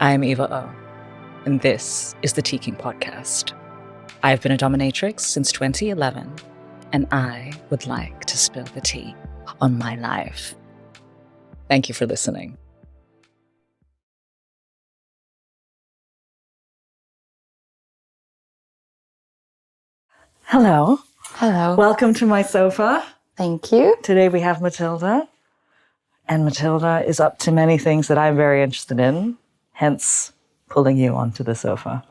I'm Eva O, and this is the Teakink podcast. I've been a dominatrix since 2011, and I would like to spill the tea on my life. Thank you for listening. Hello. Hello. Welcome to my sofa. Thank you. Today we have Mathilda, and Mathilda is up to many things that I'm very interested in, hence pulling you onto the sofa.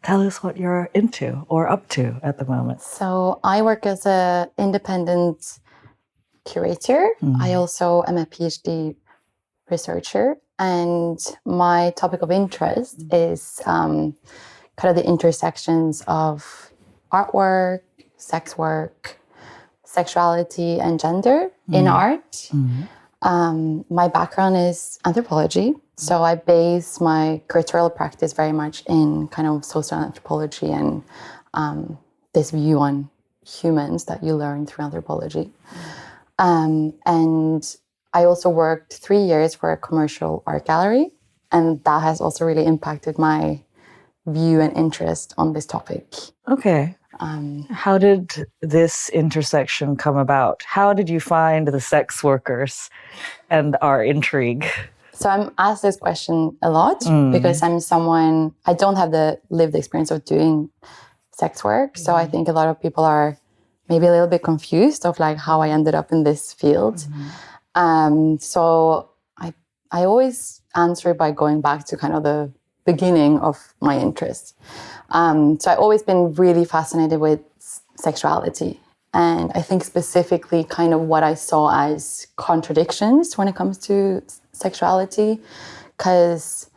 Tell us what you're into or up to at the moment. So I work as an independent curator. I also am a PhD researcher, and my topic of interest is kind of the intersections of artwork, sex work, sexuality, and gender in art. My background is anthropology, so I base my curatorial practice very much in kind of social anthropology and this view on humans that you learn through anthropology. And I also worked 3 years for a commercial art gallery, and that has also really impacted my view and interest on this topic. Okay. How did this intersection come about? How did you find the sex workers and our intrigue? So I'm asked this question a lot because I don't have the lived experience of doing sex work. So I think a lot of people are maybe a little bit confused of like how I ended up in this field. So I always answer by going back to kind of the beginning of my interest. So I've always been really fascinated with sexuality. And I think specifically kind of what I saw as contradictions when it comes to sexuality, because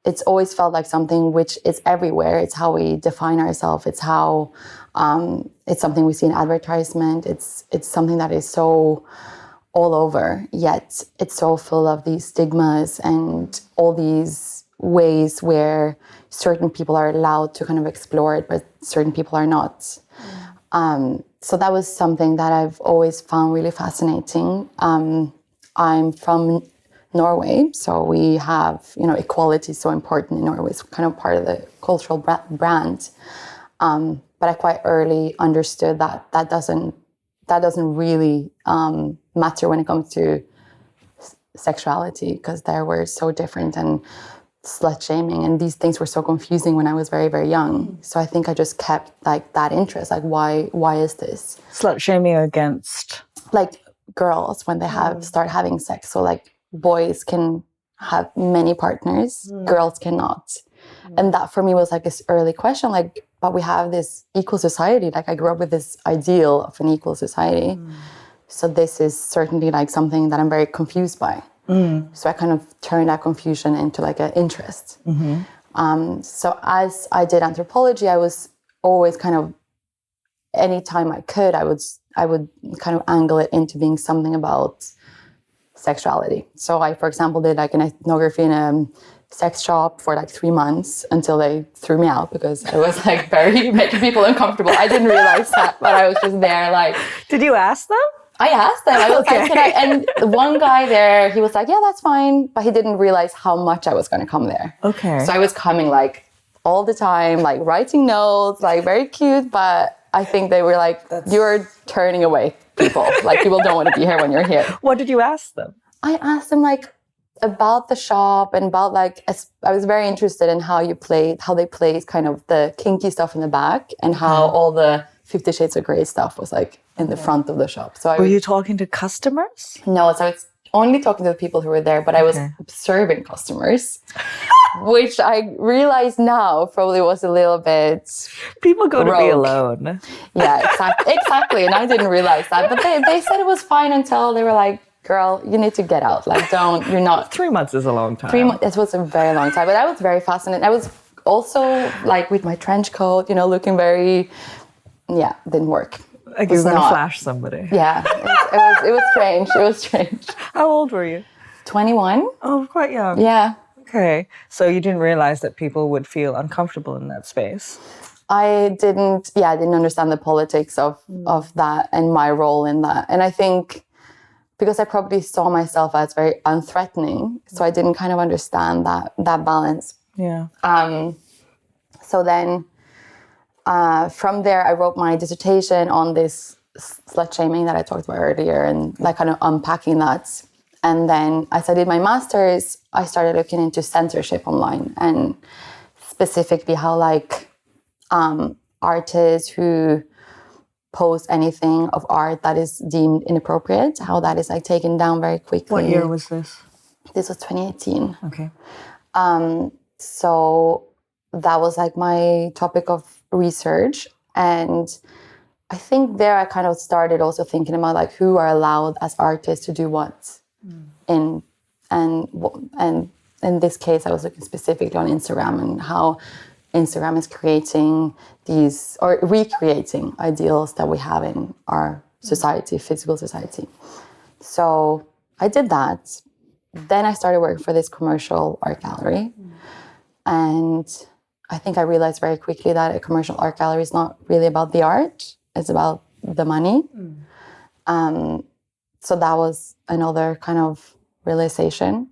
it's always felt like something which is everywhere. It's how we define ourselves. It's how it's something we see in advertisement. It's something that is so all over, yet it's so full of these stigmas and all these ways where certain people are allowed to kind of explore it, but certain people are not. So that was something that I've always found really fascinating. I'm from Norway, so we have, equality is so important in Norway. It's kind of part of the cultural brand. But I quite early understood that that doesn't really matter when it comes to sexuality, because there we're so different, and slut shaming and these things were so confusing when I was very, very young. So I think I just kept like that interest. Like, why is this? Slut shaming against? Like girls when they start having sex. So like boys can have many partners, girls cannot. And that for me was like this early question, like, but we have this equal society. Like I grew up with this ideal of an equal society. So this is certainly like something that I'm very confused by. So I kind of turned that confusion into like an interest. So as I did anthropology, I was always kind of, anytime I could, I would kind of angle it into being something about sexuality. So I, for example, did like an ethnography in a sex shop for like 3 months until they threw me out because I was like very making people uncomfortable. I didn't realize that, but I was just there like... Did you ask them? I asked them. I was like, and one guy there, he was like, yeah, that's fine. But he didn't realize how much I was going to come there. Okay. So I was coming like all the time, like writing notes, like very cute. But I think they were like, you're turning away people. Like people don't want to be here when you're here. What did you ask them? I asked them like about the shop and about like, I was very interested in how they played kind of the kinky stuff in the back and how all the 50 Shades of Grey stuff was like in the front of the shop. So were you talking to customers? No, so I was only talking to the people who were there, but I was observing customers, which I realize now probably was a little bit people go rogue. To be alone. Yeah, exactly. And I didn't realize that. But they said it was fine until they were like, girl, you need to get out. Like, you're not... 3 months is a long time. 3 months, it was a very long time. But I was very fascinated. I was also like with my trench coat, looking very... Yeah, didn't work. Like you were going to flash somebody. Yeah, it was strange. It was strange. How old were you? 21. Oh, quite young. Yeah. Okay. So you didn't realize that people would feel uncomfortable in that space? I didn't understand the politics of that and my role in that. And I think because I probably saw myself as very unthreatening. So I didn't kind of understand that balance. Yeah. So then from there, I wrote my dissertation on this slut shaming that I talked about earlier, and like kind of unpacking that. And then as I did my master's, I started looking into censorship online, and specifically how like artists who post anything of art that is deemed inappropriate, how that is like taken down very quickly. What year was this? This was 2018. Okay. So that was like my topic of research. And I think there I kind of started also thinking about like who are allowed as artists to do what. And in this case, I was looking specifically on Instagram and how Instagram is creating these or recreating ideals that we have in our society, physical society. So I did that. Then I started working for this commercial art gallery. And I think I realized very quickly that a commercial art gallery is not really about the art. It's about the money. So that was another kind of realization.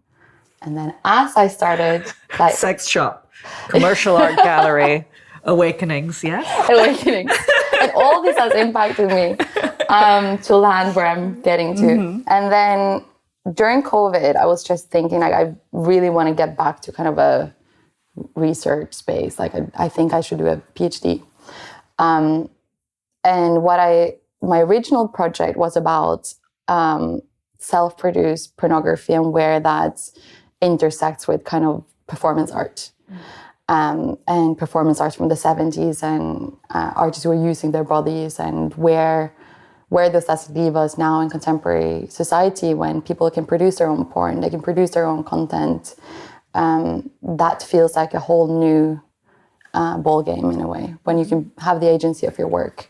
And then as I started... like sex shop, commercial art gallery, awakenings, yes? Awakenings. And all this has impacted me to land where I'm getting to. And then during COVID, I was just thinking like I really want to get back to kind of a research space. Like I think I should do a PhD. And my original project was about self-produced pornography and where that intersects with kind of performance art. And performance art from the 70s and artists who are using their bodies, and where does that leave us now in contemporary society when people can produce their own porn, they can produce their own content. That feels like a whole new ball game in a way, when you can have the agency of your work.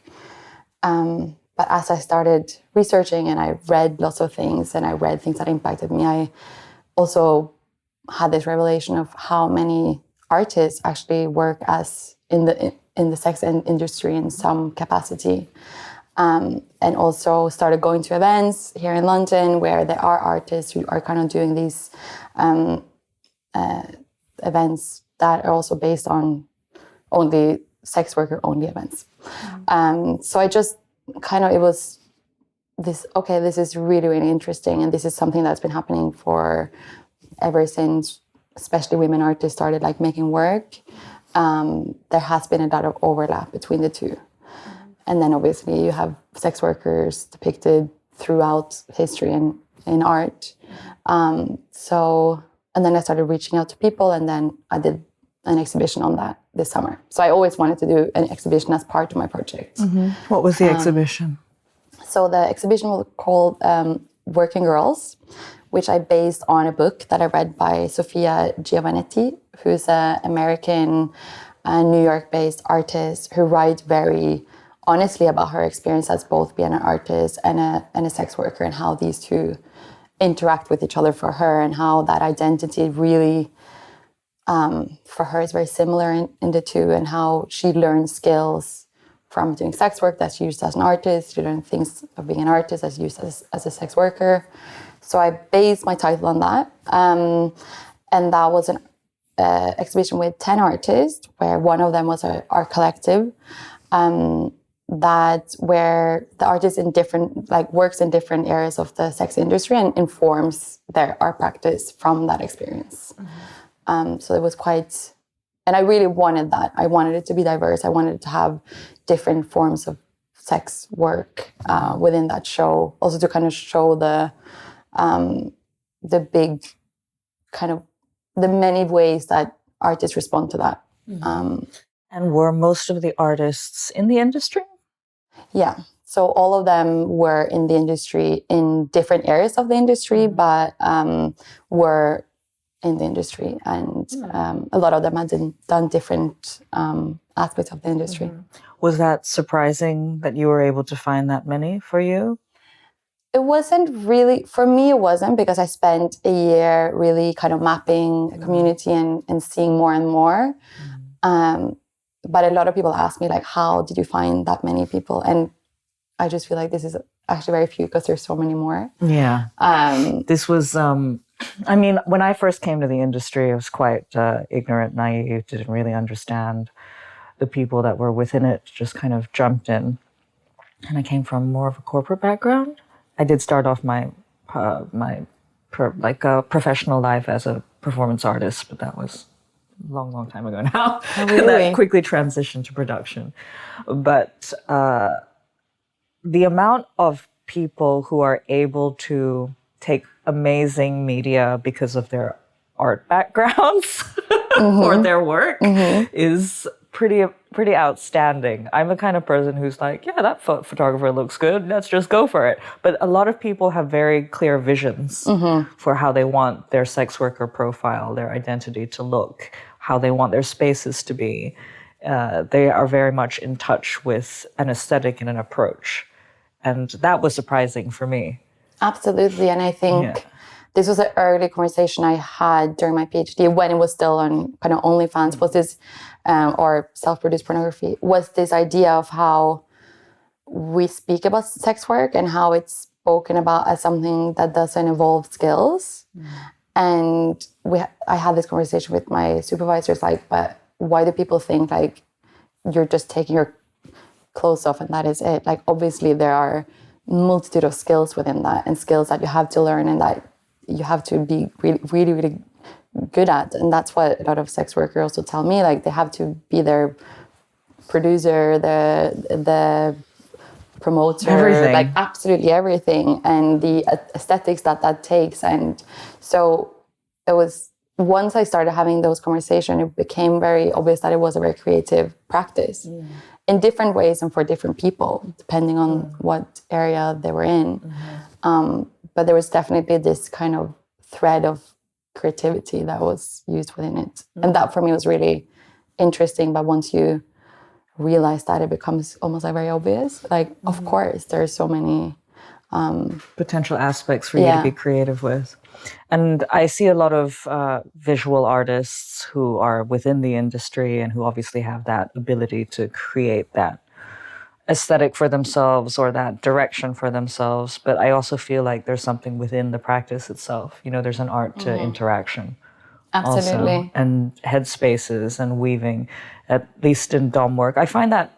But as I started researching and I read lots of things and I read things that impacted me, I also had this revelation of how many artists actually work as in the sex industry in some capacity. And also started going to events here in London where there are artists who are kind of doing these events that are also based on only sex worker only events. So I just kind of, it was this, okay, this is really, really interesting. And this is something that's been happening for ever since, especially women artists started like making work. There has been a lot of overlap between the two. And then obviously you have sex workers depicted throughout history and in art. And then I started reaching out to people, and then I did an exhibition on that this summer. So I always wanted to do an exhibition as part of my project. What was the exhibition? So the exhibition was called Working Girls, which I based on a book that I read by Sofia Giovannetti, who's an American, New York-based artist who writes very honestly about her experience as both being an artist and a sex worker, and how these two interact with each other for her, and how that identity really, for her, is very similar in the two, and how she learns skills from doing sex work that's used as an artist. She learned things of being an artist that's used as a sex worker. So I based my title on that. And that was an exhibition with 10 artists, where one of them was our collective, that where the artist in different, like works in different areas of the sex industry and informs their art practice from that experience. So it was quite, and I really wanted that. I wanted it to be diverse. I wanted to have different forms of sex work within that show. Also to kind of show the big kind of, the many ways that artists respond to that. And were most of the artists in the industry? Yeah. So all of them were in the industry, in different areas of the industry, but were in the industry. And a lot of them had done different aspects of the industry. Was that surprising that you were able to find that many for you? It wasn't really, for me it wasn't, because I spent a year really kind of mapping a community and seeing more and more. But a lot of people ask me, like, how did you find that many people? And I just feel like this is actually very few because there's so many more. Yeah. This was, I mean, when I first came to the industry, I was quite ignorant, naive, didn't really understand the people that were within it, just kind of jumped in. And I came from more of a corporate background. I did start off my professional life as a performance artist, but that was a long, long time ago now. Oh, really? And that quickly transitioned to production. But the amount of people who are able to take amazing media because of their art backgrounds for their work is pretty outstanding. I'm the kind of person who's like, yeah, that photographer looks good. Let's just go for it. But a lot of people have very clear visions for how they want their sex worker profile, their identity to look, how they want their spaces to be. They are very much in touch with an aesthetic and an approach. And that was surprising for me. Absolutely. And I think this was an early conversation I had during my PhD when it was still on kind of OnlyFans, was this, or self-produced pornography, was this idea of how we speak about sex work and how it's spoken about as something that doesn't involve skills. And I had this conversation with my supervisors, like, but why do people think like you're just taking your clothes off and that is it? Like, obviously there are multitude of skills within that, and skills that you have to learn and that you have to be really, really, really good at. And that's what a lot of sex workers also tell me, like they have to be their producer, the promoter, everything. Like absolutely everything, and the aesthetics that takes. And so it was, once I started having those conversations, it became very obvious that it was a very creative practice in different ways and for different people, depending on what area they were in. But there was definitely this kind of thread of creativity that was used within it. And that for me was really interesting. But once you realize that, it becomes almost like very obvious. Like, of course, there's so many potential aspects for you to be creative with. And I see a lot of visual artists who are within the industry and who obviously have that ability to create that aesthetic for themselves or that direction for themselves. But I also feel like there's something within the practice itself. You know, there's an art to interaction. Absolutely. Also, and headspaces and weaving, at least in dom work. I find that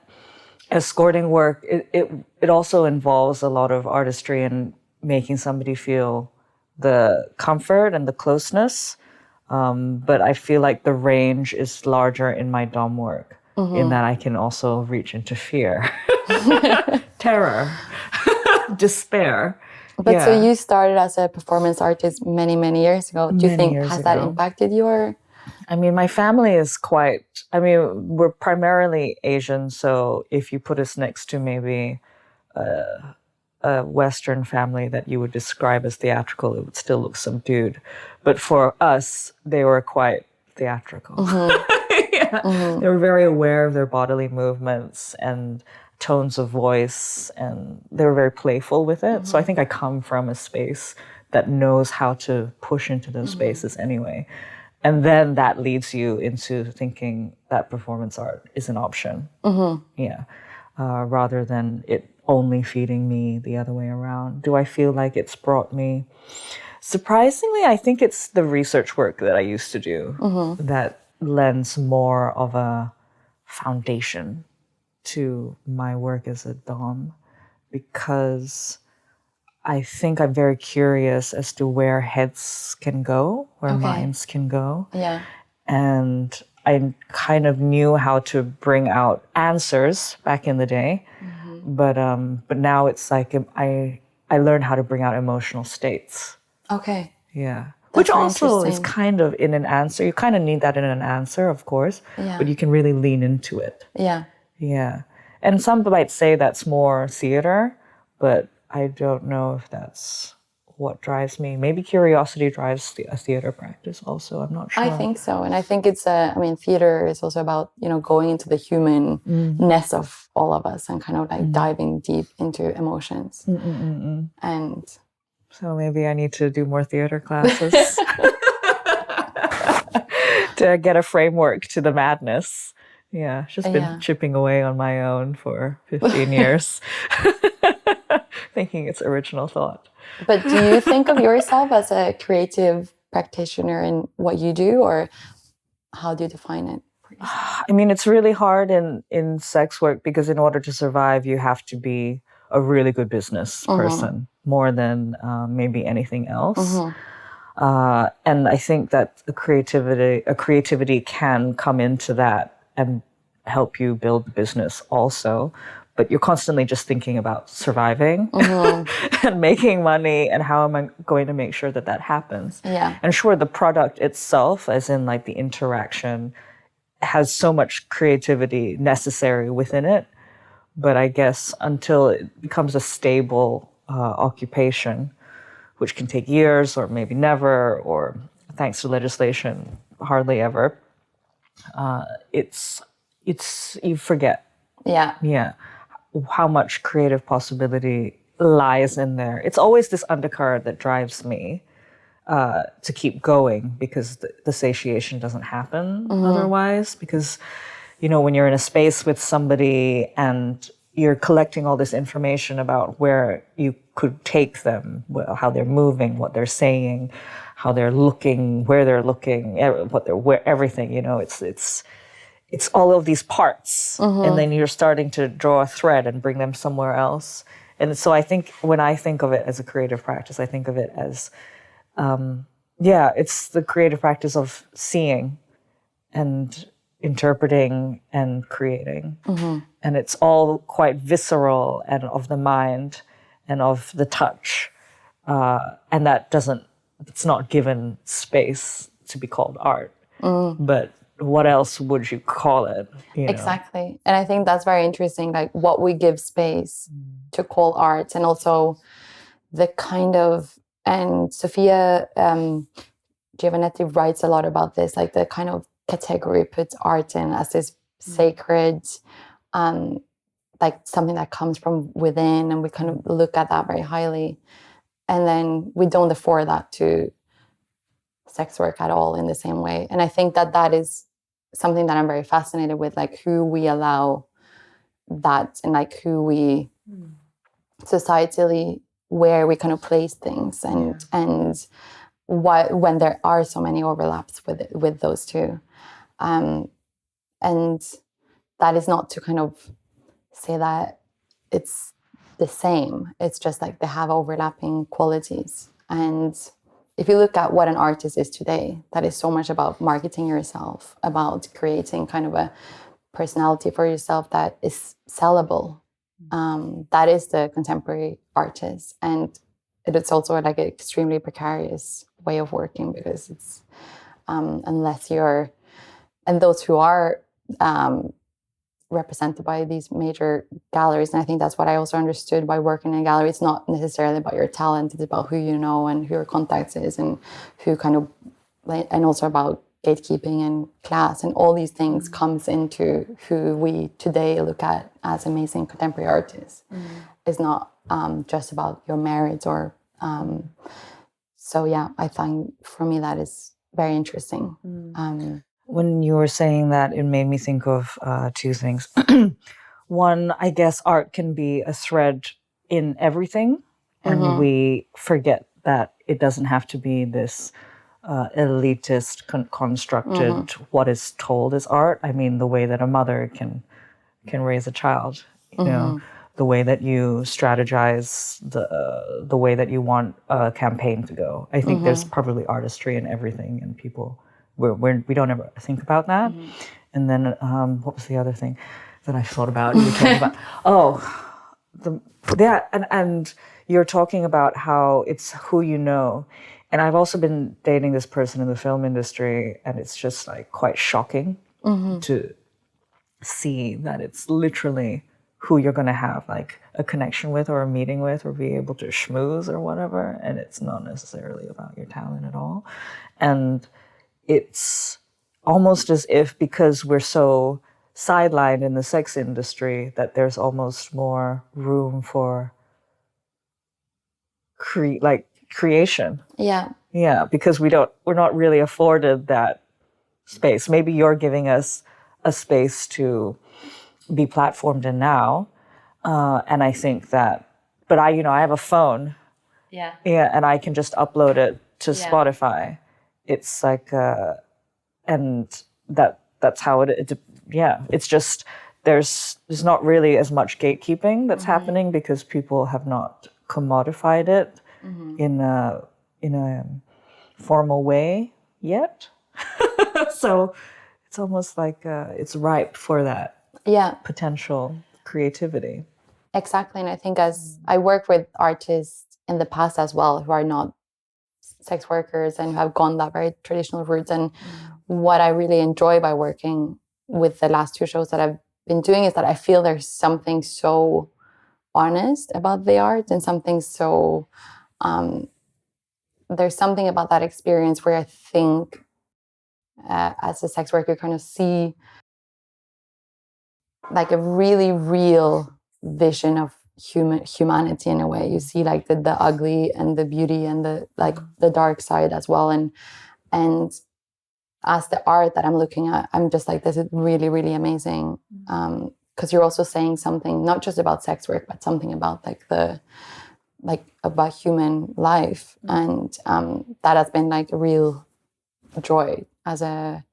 escorting work, it also involves a lot of artistry and making somebody feel the comfort and the closeness. But I feel like the range is larger in my dom work, in that I can also reach into fear, terror, despair. But so you started as a performance artist many, many years ago. Do you think, has that impacted your... I mean, my family is we're primarily Asian. So if you put us next to maybe a Western family that you would describe as theatrical, it would still look subdued. But for us, they were quite theatrical. They were very aware of their bodily movements and tones of voice, and they were very playful with it. So I think I come from a space that knows how to push into those spaces anyway. And then that leads you into thinking that performance art is an option. Rather than it only feeding me the other way around. Do I feel like it's brought me... Surprisingly, I think it's the research work that I used to do that lends more of a foundation to my work as a dom, because I think I'm very curious as to where heads can go, where minds can go. And I kind of knew how to bring out answers back in the day, but now it's like I learned how to bring out emotional states. Which also is kind of in an answer. You kind of need that in an answer, of course, but you can really lean into it. And some might say that's more theater, but I don't know if that's what drives me. Maybe curiosity drives a theater practice also. I'm not sure. I think so. And I think it's theater is also about, going into the humanness of all of us and kind of like diving deep into emotions. And so maybe I need to do more theater classes to get a framework to the madness. Just been chipping away on my own for 15 years. thinking it's original thought. But do you think of yourself as a creative practitioner in what you do, or how do you define it? I mean, it's really hard in sex work because in order to survive, you have to be a really good business person more than maybe anything else. And I think that a creativity can come into that and help you build the business also. But you're constantly just thinking about surviving and making money and how am I going to make sure that that happens. Yeah. And sure, the product itself, as in like the interaction, has so much creativity necessary within it. But I guess until it becomes a stable occupation, which can take years or maybe never, or thanks to legislation, hardly ever, it's you forget. Yeah. How much creative possibility lies in there. It's always this undercurrent that drives me to keep going because the satiation doesn't happen otherwise. Because, when you're in a space with somebody and you're collecting all this information about where you could take them, how they're moving, what they're saying, how they're looking, where they're looking, where everything, it's all of these parts. And then you're starting to draw a thread and bring them somewhere else. And so I think when I think of it as a creative practice, I think of it as, it's the creative practice of seeing and interpreting and creating. And it's all quite visceral and of the mind and of the touch. And it's not given space to be called art. But what else would you call it? Exactly. And I think that's very interesting, like what we give space to call art, and also the kind of, and Sophia Giovannetti writes a lot about this, like the kind of category puts art in as this sacred, like something that comes from within, and we kind of look at that very highly. And then we don't afford that to sex work at all in the same way. And I think that is something that I'm very fascinated with, like who we allow that, and like who we societally, where we kind of place things, and what, when there are so many overlaps with those two. And that is not to kind of say that it's the same. It's just like they have overlapping qualities. And if you look at what an artist is today, that is so much about marketing yourself, about creating kind of a personality for yourself that is sellable. That is the contemporary artist. And it's also like an extremely precarious way of working, because it's, unless you're, and those who are represented by these major galleries, and I think that's what I also understood by working in a gallery, it's not necessarily about your talent, it's about who you know and who your contacts is, and who kind of, and also about gatekeeping and class, and all these things comes into who we today look at as amazing contemporary artists. It's not just about your merits or so yeah, I find for me that is very interesting. When you were saying that, it made me think of two things. One, I guess art can be a thread in everything, and we forget that it doesn't have to be this elitist, constructed, what is told as art. I mean, the way that a mother can raise a child, you know, the way that you strategize, the way that you want a campaign to go. I think there's probably artistry in everything, and people, we don't ever think about that. And then what was the other thing that I thought about? You were talking about, and you're talking about how it's who you know. And I've also been dating this person in the film industry, and it's just like quite shocking to see that it's literally who you're going to have like a connection with or a meeting with or be able to schmooze or whatever. And it's not necessarily about your talent at all. And it's almost as if, because we're so sidelined in the sex industry, that there's almost more room for creation. Yeah, because we're not really afforded that space. Maybe you're giving us a space to be platformed in now, and I think that but I have a phone. Yeah. Yeah, and I can just upload it to Spotify. It's like, and that's how it's just, there's not really as much gatekeeping that's happening because people have not commodified it in a formal way yet. So it's almost like it's ripe for that potential creativity. Exactly. And I think as I work with artists in the past as well who are not sex workers and who have gone that very traditional route, and what I really enjoy by working with the last 2 shows that I've been doing is that I feel there's something so honest about the art, and something so there's something about that experience where I think as a sex worker kind of see like a really real vision of humanity in a way. You see like the ugly and the beauty and the like the dark side as well. And as the art that I'm looking at, I'm just like, this is really, really amazing. Because you're also saying something not just about sex work, but something about about human life. And that has been like a real joy as a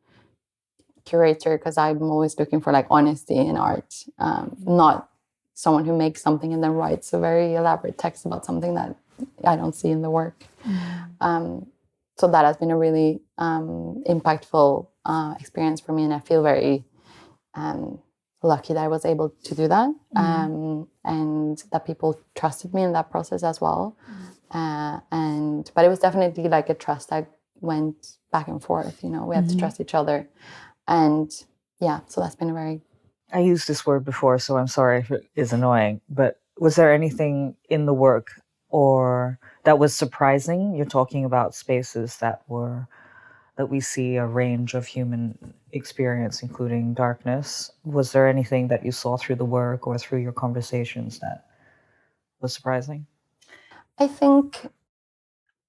curator, because I'm always looking for like honesty in art, not someone who makes something and then writes a very elaborate text about something that I don't see in the work. So that has been a really impactful experience for me, and I feel very lucky that I was able to do that, and that people trusted me in that process as well. But it was definitely like a trust that went back and forth. We had to trust each other. And so that's been a very... I used this word before, so I'm sorry if it is annoying, but was there anything in the work or that was surprising? You're talking about spaces that we see a range of human experience, including darkness. Was there anything that you saw through the work or through your conversations that was surprising? I think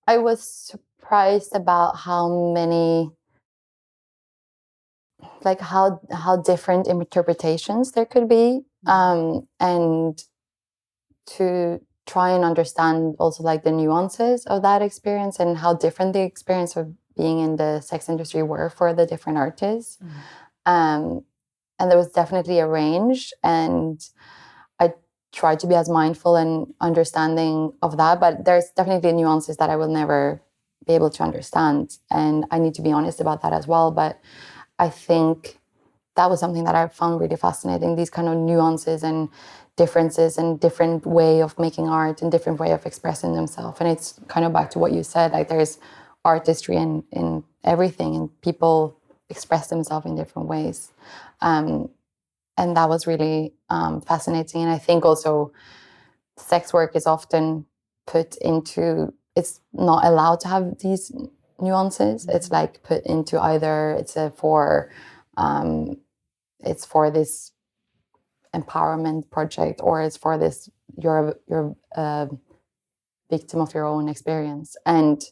I was surprised about how many... like how different interpretations there could be, and to try and understand also like the nuances of that experience and how different the experience of being in the sex industry were for the different artists. And there was definitely a range, and I tried to be as mindful and understanding of that, but there's definitely nuances that I will never be able to understand, and I need to be honest about that as well. But I think that was something that I found really fascinating, these kind of nuances and differences and different way of making art and different way of expressing themselves. And it's kind of back to what you said, like there's artistry in everything, and people express themselves in different ways. And that was really fascinating. And I think also sex work is often put into, it's not allowed to have these nuances. It's like put into either it's for this empowerment project, or it's for this you're a victim of your own experience. And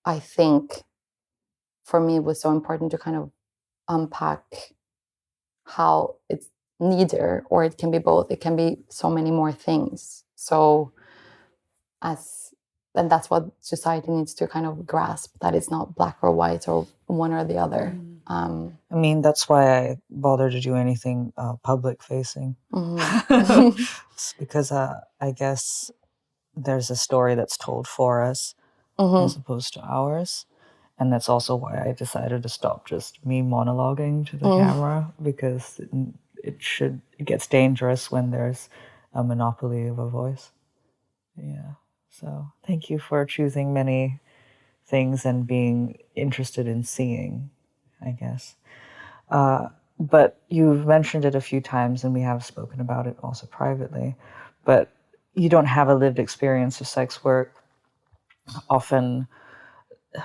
I think for me it was so important to kind of unpack how it's neither, or it can be both. It can be so many more things. And that's what society needs to kind of grasp, that it's not black or white or one or the other. I mean, that's why I bother to do anything public facing. Because I guess there's a story that's told for us as opposed to ours. And that's also why I decided to stop just me monologuing to the camera, because it gets dangerous when there's a monopoly of a voice. Yeah. So thank you for choosing many things and being interested in seeing, I guess. But you've mentioned it a few times, and we have spoken about it also privately, but you don't have a lived experience of sex work. Often,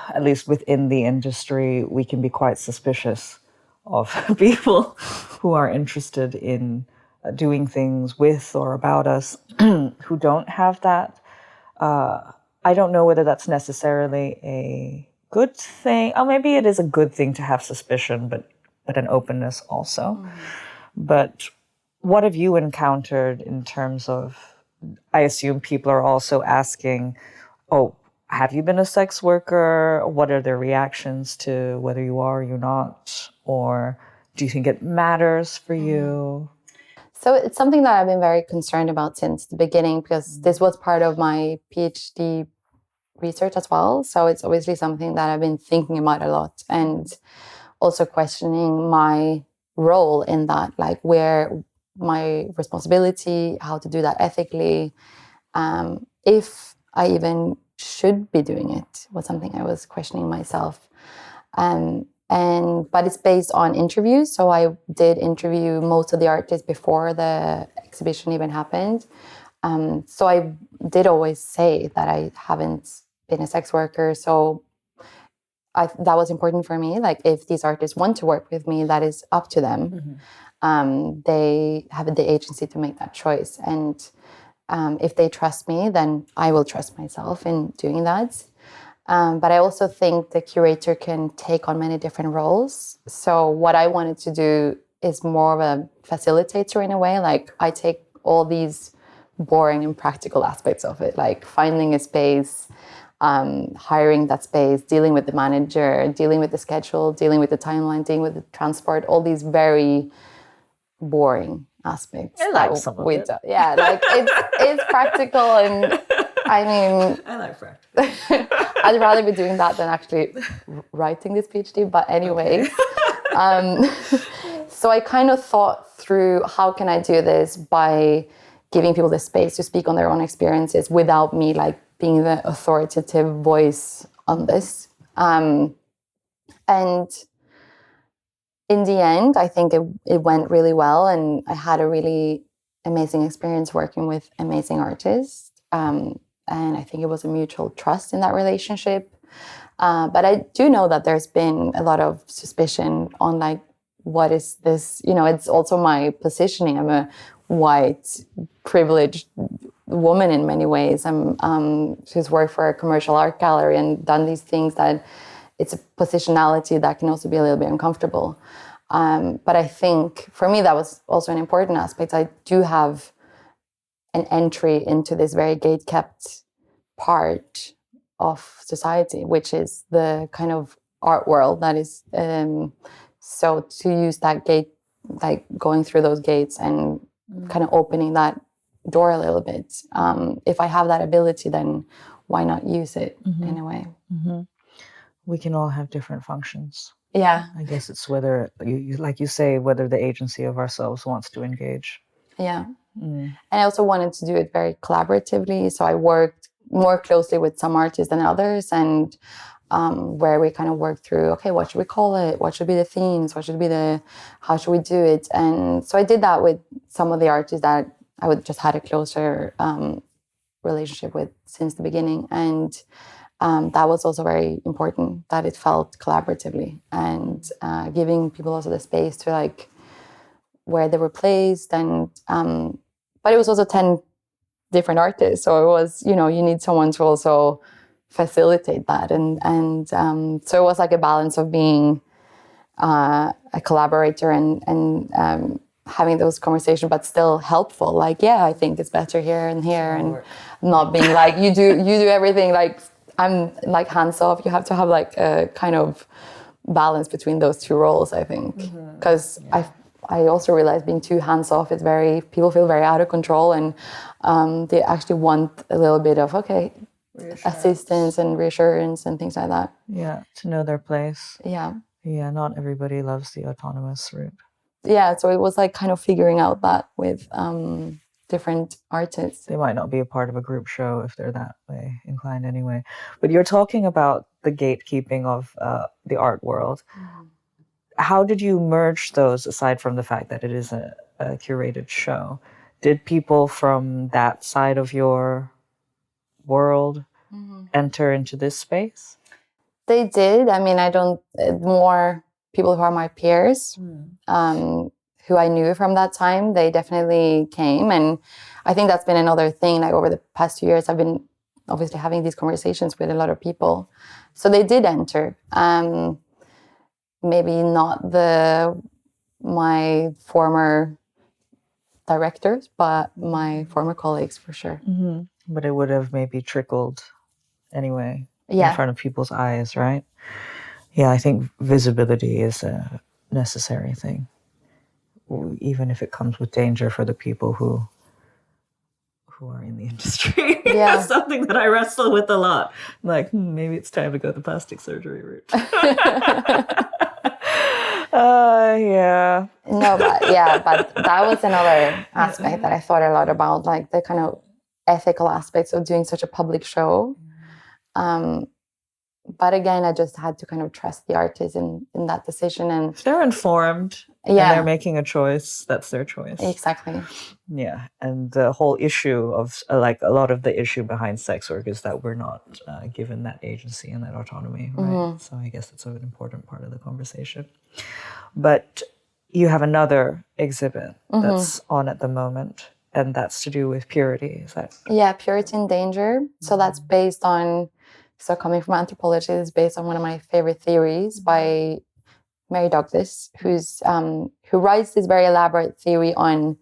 at least within the industry, we can be quite suspicious of people who are interested in doing things with or about us who don't have that. I don't know whether that's necessarily a good thing. Oh, maybe it is a good thing to have suspicion, but an openness also. But what have you encountered in terms of I assume people are also asking, oh, have you been a sex worker? What are their reactions to whether you are or you're not? Or do you think it matters for you? So it's something that I've been very concerned about since the beginning, because this was part of my PhD research as well. So it's obviously something that I've been thinking about a lot, and also questioning my role in that, like where my responsibility, how to do that ethically, if I even should be doing it, was something I was questioning myself. But it's based on interviews. So I did interview most of the artists before the exhibition even happened. So I did always say that I haven't been a sex worker. So that was important for me. Like, if these artists want to work with me, that is up to them. They have the agency to make that choice. And if they trust me, then I will trust myself in doing that. But I also think the curator can take on many different roles. So what I wanted to do is more of a facilitator in a way. Like, I take all these boring and practical aspects of it, like finding a space, hiring that space, dealing with the manager, dealing with the schedule, dealing with the timeline, dealing with the transport, all these very boring aspects. I like some of it. Yeah, like it's practical, and I mean, I like practice. I'd rather be doing that than actually writing this PhD. But anyway, so I kind of thought through, how can I do this by giving people the space to speak on their own experiences without me like being the authoritative voice on this. And in the end, I think it went really well, and I had a really amazing experience working with amazing artists. And I think it was a mutual trust in that relationship. But I do know that there's been a lot of suspicion on like, what is this? You know, it's also my positioning. I'm a white, privileged woman in many ways. She's worked for a commercial art gallery and done these things that it's a positionality that can also be a little bit uncomfortable. But I think for me, that was also an important aspect. I do have an entry into this very gate-kept part of society, which is the kind of art world that is, so to use that gate, like going through those gates and kind of opening that door a little bit. If I have that ability, then why not use it in a way? We can all have different functions. Yeah. I guess it's whether, you like you say, whether the agency of ourselves wants to engage. Yeah. And I also wanted to do it very collaboratively. So I worked more closely with some artists than others, and where we kind of worked through, okay, what should we call it? What should be the themes? How should we do it? And so I did that with some of the artists that I would just had a closer relationship with since the beginning. And that was also very important, that it felt collaboratively, and giving people also the space to like where they were placed. And but it was also 10 different artists, so it was, you know, you need someone to also facilitate that, and so it was like a balance of being a collaborator and having those conversations, but still helpful. Like, yeah, I think it's better here and here, and not being like you do everything. Like, I'm like hands off. You have to have like a kind of balance between those two roles, I think, because I also realized being too hands off is people feel very out of control, and they actually want a little bit of assistance and reassurance and things like that. Yeah, to know their place. Yeah. Yeah, not everybody loves the autonomous route. Yeah, so it was like kind of figuring out that with different artists. They might not be a part of a group show if they're that way inclined anyway. But you're talking about the gatekeeping of the art world. How did you merge those, aside from the fact that it is a curated show? Did people from that side of your world enter into this space? They did. I mean, more people who are my peers, who I knew from that time, they definitely came. And I think that's been another thing. Like, over the past 2 years, I've been obviously having these conversations with a lot of people. So they did enter. Maybe not my former directors, but my former colleagues for sure. But it would have maybe trickled anyway Yeah. in front of people's eyes, right? Yeah, I think visibility is a necessary thing, even if it comes with danger for the people who are in the industry. Yeah. That's something that I wrestle with a lot. I'm like, maybe it's time to go the plastic surgery route. Yeah. No, but that was another aspect that I thought a lot about, like the kind of ethical aspects of doing such a public show. But again, I just had to kind of trust the artists in that decision. And if they're informed and they're making a choice, that's their choice. Exactly. Yeah. And the whole issue of like a lot of the issue behind sex work is that we're not given that agency and that autonomy, right? So I guess that's an important part of the conversation. But you have another exhibit that's on at the moment, and that's to do with purity. Is that? Yeah, Purity in Danger. So that's based on, so coming from anthropology, it's based on one of my favorite theories by Mary Douglas, who writes this very elaborate theory on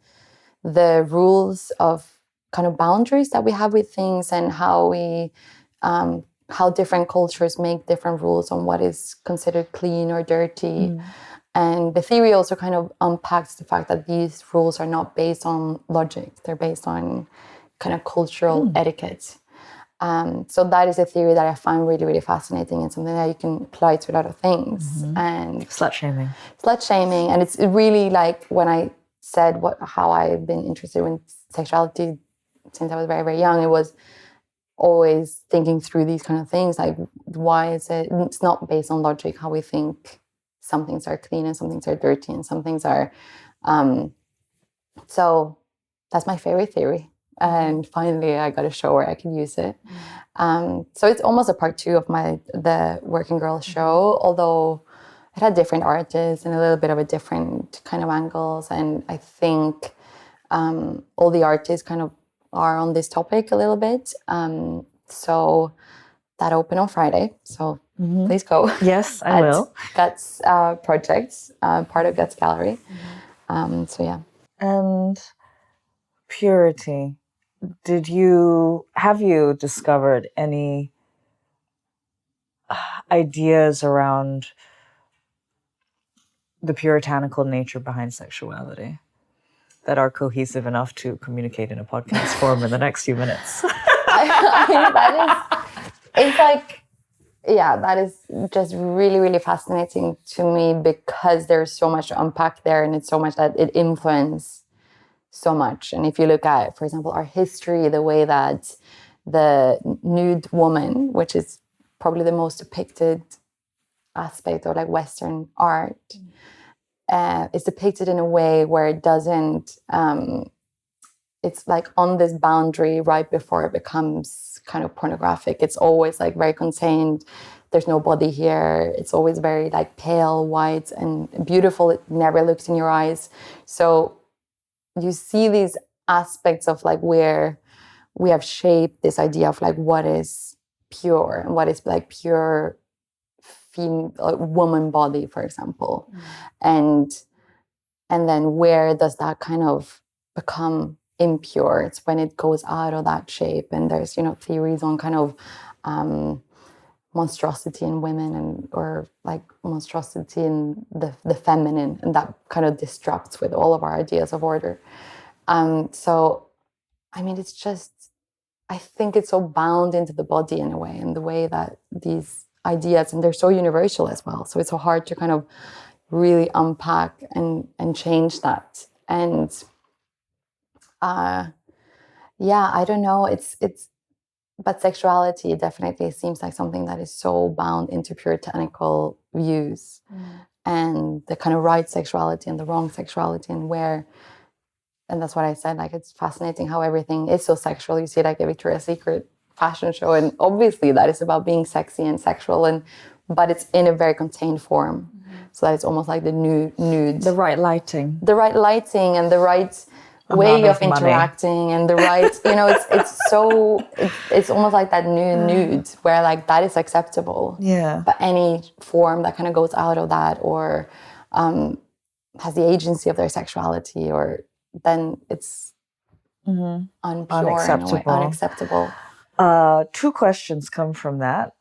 the rules of kind of boundaries that we have with things, and how we how different cultures make different rules on what is considered clean or dirty. And the theory also kind of unpacks the fact that these rules are not based on logic. They're based on kind of cultural etiquette. So that is a theory that I find really, really fascinating, and something that you can apply to a lot of things. And Slut shaming. And it's really like when I said how I've been interested in sexuality since I was very, very young, it was always thinking through these kind of things, like why is it's not based on logic how we think some things are clean and some things are dirty and some things are so that's my favorite theory. And finally I got a show where I can use it. So it's almost a part 2 of the Working Girl show, although it had different artists and a little bit of a different kind of angles. And I think all the artists kind of are on this topic a little bit. So that opened on Friday. So please go. Yes, I will. Guts Projects, part of Guts Gallery. So yeah. And purity. Have you discovered any ideas around the puritanical nature behind sexuality that are cohesive enough to communicate in a podcast form in the next few minutes? That is just really, really fascinating to me, because there's so much to unpack there, and it's so much that it influences so much. And if you look at, for example, our history, the way that the nude woman, which is probably the most depicted aspect of like Western art, is depicted in a way where it doesn't, it's like on this boundary right before it becomes kind of pornographic. It's always like very contained. There's no body here. It's always very like pale, white, and beautiful. It never looks in your eyes. So you see these aspects of like where we have shaped this idea of like what is pure and what is like pure woman body, for example. And then where does that kind of become impure? It's when it goes out of that shape. And there's, theories on kind of monstrosity in women, or like monstrosity in the feminine, and that kind of disrupts with all of our ideas of order. So, I mean, it's just, I think it's so bound into the body in a way, and the way that these ideas, and they're so universal as well. So it's so hard to kind of really unpack and change that. And I don't know. But sexuality definitely seems like something that is so bound into puritanical views, and the kind of right sexuality and the wrong sexuality, and that's what I said. Like, it's fascinating how everything is so sexual. You see, like, a Victoria's Secret fashion show, and obviously that is about being sexy and sexual, but it's in a very contained form. So that it's almost like the nude. The right lighting. The right lighting and the right way of interacting, and the right, it's almost like that nude where like that is acceptable. Yeah. But any form that kind of goes out of that, or has the agency of their sexuality, or then it's unpure Unacceptable. in a way, unacceptable. 2 questions come from that.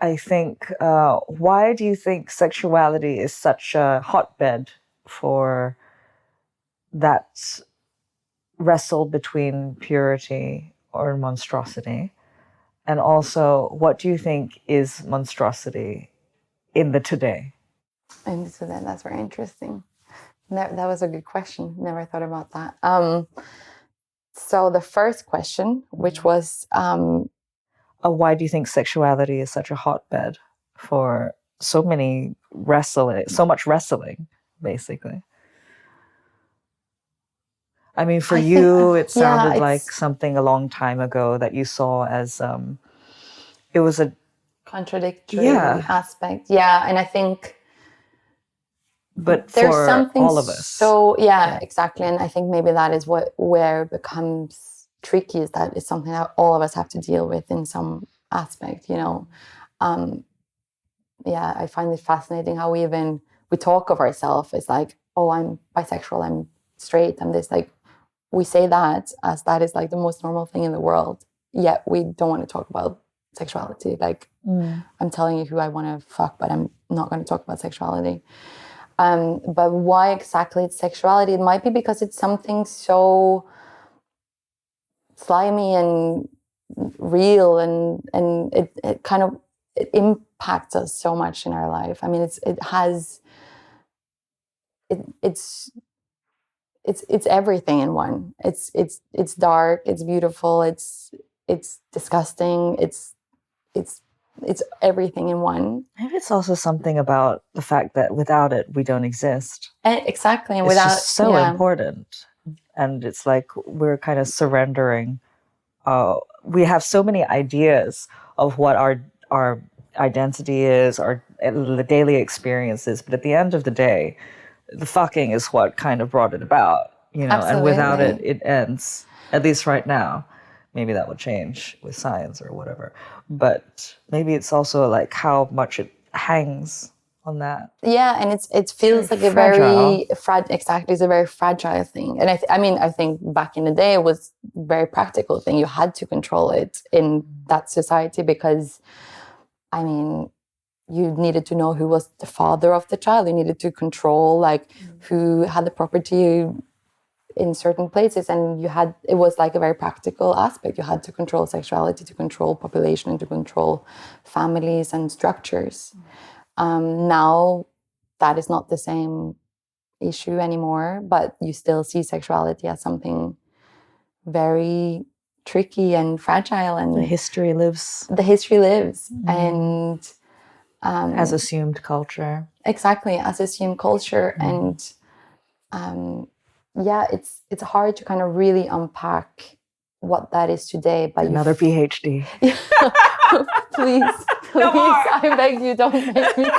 I think, why do you think sexuality is such a hotbed for that wrestle between purity or monstrosity? And also, what do you think is monstrosity in the today? And so that's very interesting. That was a good question. Never thought about that. So the first question, which was, why do you think sexuality is such a hotbed for so much wrestling, basically? I mean, for you, it sounded like something a long time ago that you saw as, it was a contradictory aspect. Yeah, and I think... But there's for something all of us. So, yeah, exactly. And I think maybe that is where it becomes tricky, is that it's something that all of us have to deal with in some aspect, you know. Yeah, I find it fascinating how we talk of ourselves as like, oh, I'm bisexual, I'm straight, I'm this. Like, we say that as that is like the most normal thing in the world, yet we don't want to talk about sexuality. Like, I'm telling you who I want to fuck, but I'm not going to talk about sexuality. But why exactly it's sexuality? It might be because it's something so slimy and real, and it kind of it impacts us so much in our life. I mean, it's everything in one. It's dark, it's beautiful, it's disgusting, it's everything in one. Maybe it's also something about the fact that without it, we don't exist. Exactly. And it's just so important. And it's like we're kind of surrendering. We have so many ideas of what our identity is, our daily experiences. But at the end of the day, the fucking is what kind of brought it about, you know. Absolutely. And without it, it ends, at least right now. Maybe that will change with science or whatever. But maybe it's also like how much it hangs on that. Yeah, and it feels like fragile. Exactly, it's a very fragile thing. And I think back in the day it was a very practical thing. You had to control it in that society because, I mean, you needed to know who was the father of the child. You needed to control like who had the property in certain places, and it was like a very practical aspect. You had to control sexuality, to control population, and to control families and structures. Now that is not the same issue anymore, but you still see sexuality as something very tricky and fragile, and the history lives, and as assumed culture. Exactly, as assumed culture. And yeah, it's hard to kind of really unpack what that is today. But another PhD. Please, I beg you, don't make me.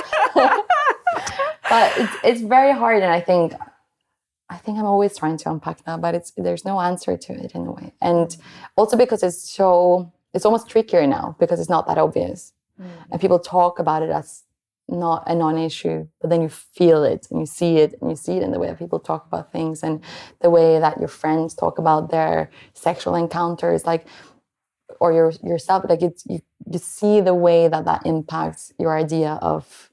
But it's very hard, and I think I'm always trying to unpack that, but there's no answer to it in a way. And also because it's almost trickier now because it's not that obvious, and people talk about it as not a non-issue, but then you feel it and you see it in the way that people talk about things and the way that your friends talk about their sexual encounters, like, or yourself, like you see the way that impacts your idea of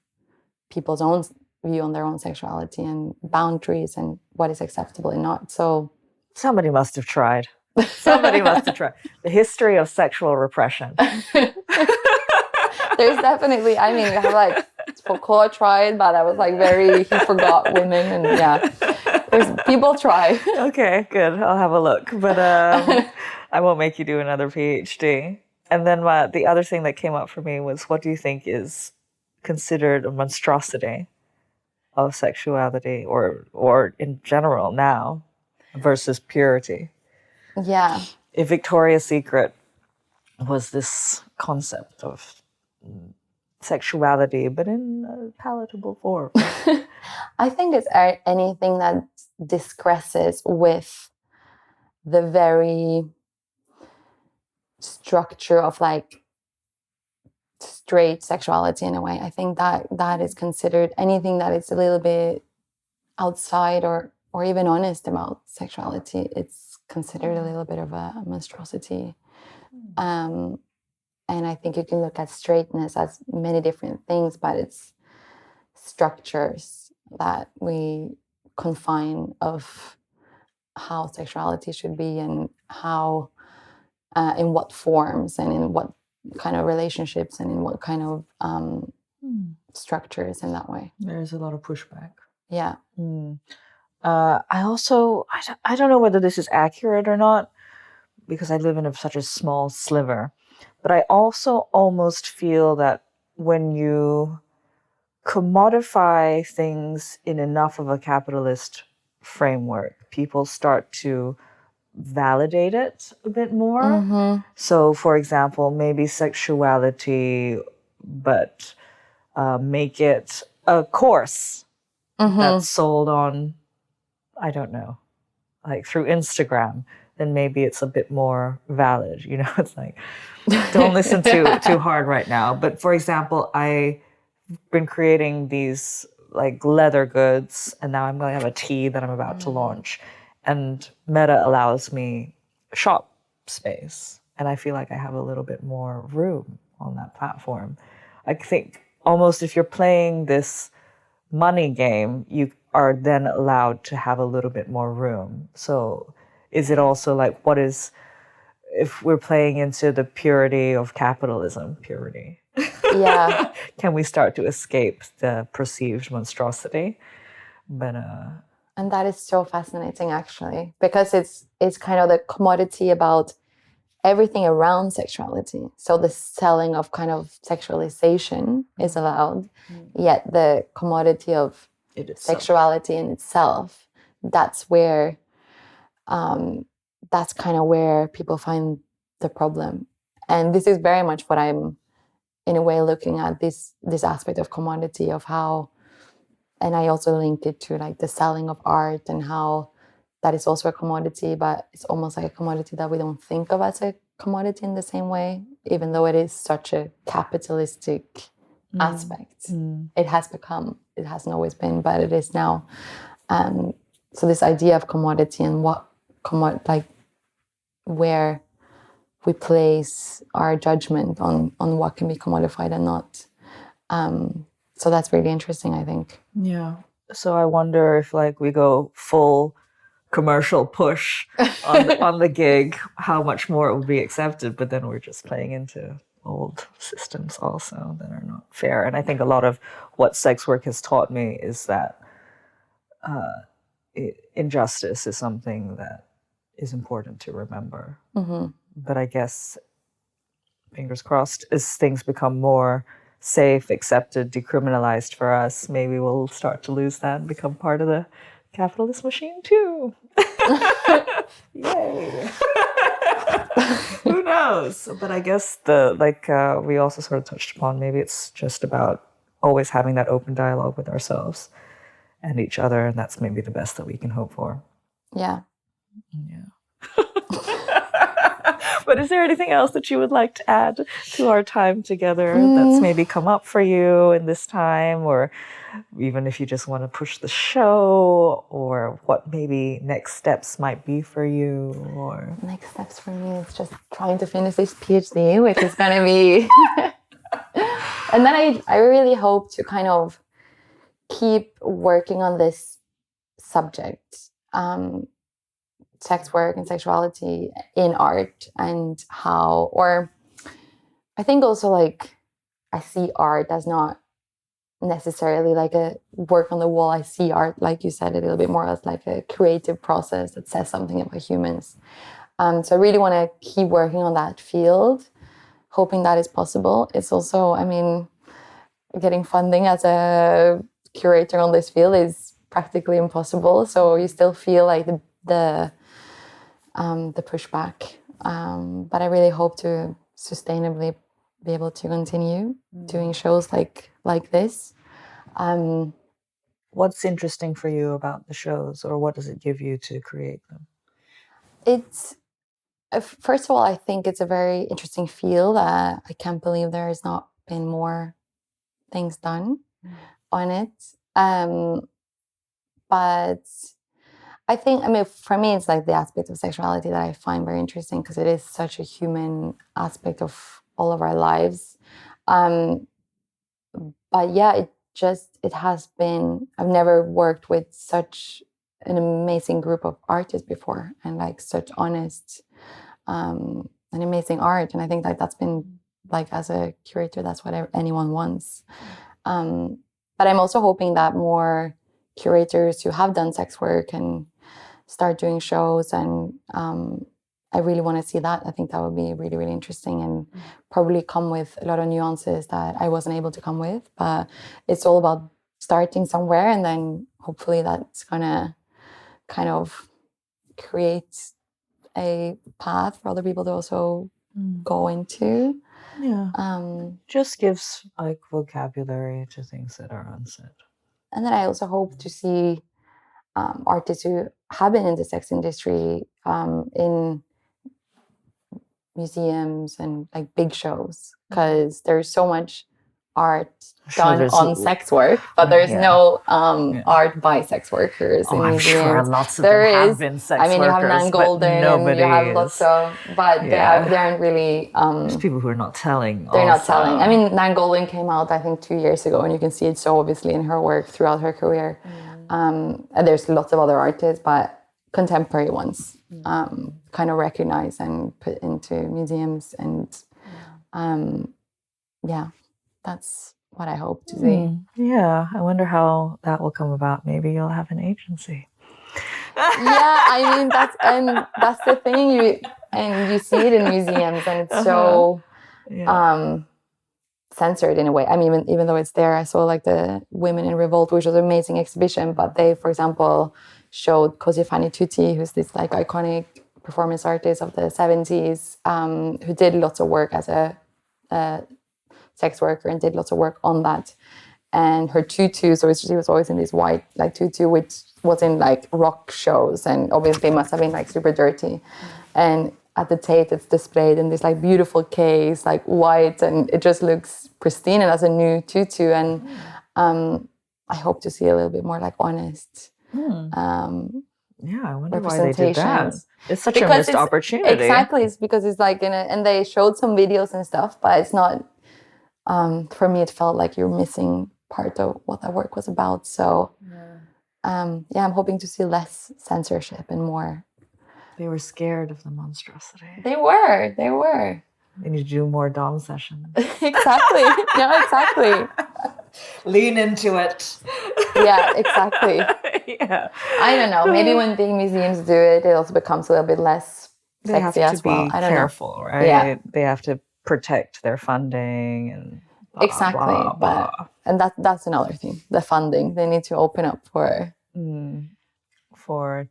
people's own view on their own sexuality and boundaries and what is acceptable and not. So somebody must have tried. The history of sexual repression. There's definitely, I mean, you have like Foucault tried, but I was like he forgot women, and yeah, there's people try. Okay, good. I'll have a look, but I won't make you do another PhD. And then the other thing that came up for me was, what do you think is considered a monstrosity of sexuality or in general now versus purity? Yeah. If Victoria's Secret was this concept of sexuality, but in a palatable form. I think it's anything that discresses with the very structure of like straight sexuality in a way. I think that is considered anything that is a little bit outside or or even honest about sexuality, it's considered a little bit of a monstrosity. And I think you can look at straightness as many different things, but it's structures that we confine of how sexuality should be, and how, in what forms, and in what kind of relationships, and in what kind of structures in that way. There's a lot of pushback. Yeah. I don't know whether this is accurate or not, because I live in such a small sliver, but I also almost feel that when you commodify things in enough of a capitalist framework, people start to validate it a bit more. So, for example, maybe sexuality, but make it a course that's sold on, I don't know, like through Instagram, then maybe it's a bit more valid. You know, it's like, don't listen too hard right now. But for example, I've been creating these like leather goods, and now I'm going to have a tea that I'm about to launch. And Meta allows me shop space. And I feel like I have a little bit more room on that platform. I think almost if you're playing this money game, you are then allowed to have a little bit more room. So is it also like, if we're playing into the purity of capitalism, Yeah. can we start to escape the perceived monstrosity? But and that is so fascinating, actually, because it's kind of the commodity about everything around sexuality. So the selling of kind of sexualization is allowed, yet the commodity of sexuality in itself, that's where, that's kind of where people find the problem. And this is very much what I'm, in a way, looking at this aspect of commodity, of how, and I also linked it to like the selling of art, and how that is also a commodity, but it's almost like a commodity that we don't think of as a commodity in the same way, even though it is such a capitalistic aspect. It has become, it hasn't always been, but it is now. So this idea of commodity, and what like where we place our judgment on what can be commodified and not. So that's really interesting, I think. Yeah. So I wonder if like we go full commercial push on the gig, how much more it would be accepted. But then we're just playing into old systems also that are not fair. And I think a lot of what sex work has taught me is that injustice is something that is important to remember. But I guess, fingers crossed, as things become more safe, accepted, decriminalized for us, maybe we'll start to lose that and become part of the capitalist machine too. Yay. Who knows? But I guess we also sort of touched upon, maybe it's just about always having that open dialogue with ourselves and each other, and that's maybe the best that we can hope for. Yeah. But is there anything else that you would like to add to our time together that's maybe come up for you in this time, or even if you just want to push the show, or what maybe next steps might be for you? Or next steps for me is just trying to finish this PhD, which is going to be... And then I really hope to kind of keep working on this subject, sex work and sexuality in art, and how, or I think also like I see art as not necessarily like a work on the wall. I see art, like you said, a little bit more as like a creative process that says something about humans. So I really want to keep working on that field, hoping that is possible. It's also, I mean, getting funding as a curator on this field is practically impossible. So you still feel like the pushback, but I really hope to sustainably be able to continue doing shows like this. what's interesting for you about the shows, or what does it give you to create them? It's first of all, I think it's a very interesting field. I can't believe there has not been more things done on it. But I think, I mean, for me, it's like the aspect of sexuality that I find very interesting because it is such a human aspect of all of our lives. But yeah, it has been, I've never worked with such an amazing group of artists before and like such honest and amazing art. And I think like that's been like, as a curator, that's what anyone wants. But I'm also hoping that more curators who have done sex work and start doing shows, and I really want to see that. I think that would be really, really interesting and probably come with a lot of nuances that I wasn't able to come with. But it's all about starting somewhere, and then hopefully that's gonna kind of create a path for other people to also go into. Yeah. Just gives like vocabulary to things that are unsaid. And then I also hope to see artists who have been in the sex industry in museums and like big shows, because there's so much art done on sex work, but there's no art by sex workers in museums. Sure lots of them have been sex workers. I mean, you have Nan Golden, and you have lots of, but they aren't really. There's people who are not telling. They're not telling. I mean, Nan Golden came out, I think, 2 years ago, and you can see it so obviously in her work throughout her career. And there's lots of other artists, but contemporary ones kind of recognized and put into museums, and that's what I hope to see. Yeah, I wonder how that will come about. Maybe you'll have an agency. Yeah, I mean that's the thing. You see it in museums, and it's so censored in a way. I mean, even though it's there, I saw like the Women in Revolt, which was an amazing exhibition. But they, for example, showed Così Tutti, who's this like iconic performance artist of the 70s, who did lots of work as a sex worker and did lots of work on that. And her tutu, so she was always in this white like tutu, which was in like rock shows, and obviously must have been like super dirty. And at the Tate, it's displayed in this like beautiful case, like white, and it just looks pristine and as a new tutu. And I hope to see a little bit more like honest. I wonder why they did that. It's such a missed opportunity. Exactly, it's because it's like and they showed some videos and stuff, but it's not. For me, it felt like you're missing part of what that work was about. So, I'm hoping to see less censorship and more. They were scared of the monstrosity. They were. They need to do more dom sessions. Exactly. Yeah, exactly. Lean into it. Yeah, exactly. I don't know. Maybe when big museums do it, it also becomes a little bit less sexy as well. I don't know. Careful, right? Yeah. They have to protect their funding and blah, exactly. Blah, blah. And that's another thing. The funding. They need to open up for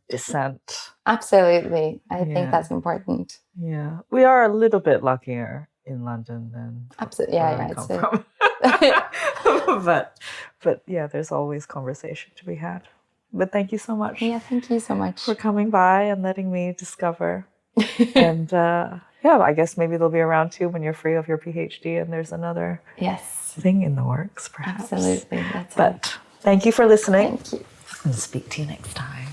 dissent. Absolutely. I think that's important. Yeah. We are a little bit luckier in London than absolutely. Yeah, come from. but yeah, there's always conversation to be had. But thank you so much. Yeah, thank you so much for coming by and letting me discover. And I guess maybe they'll be around too when you're free of your PhD and there's another thing in the works, perhaps. Absolutely. Thank you for listening. Thank you. And speak to you next time.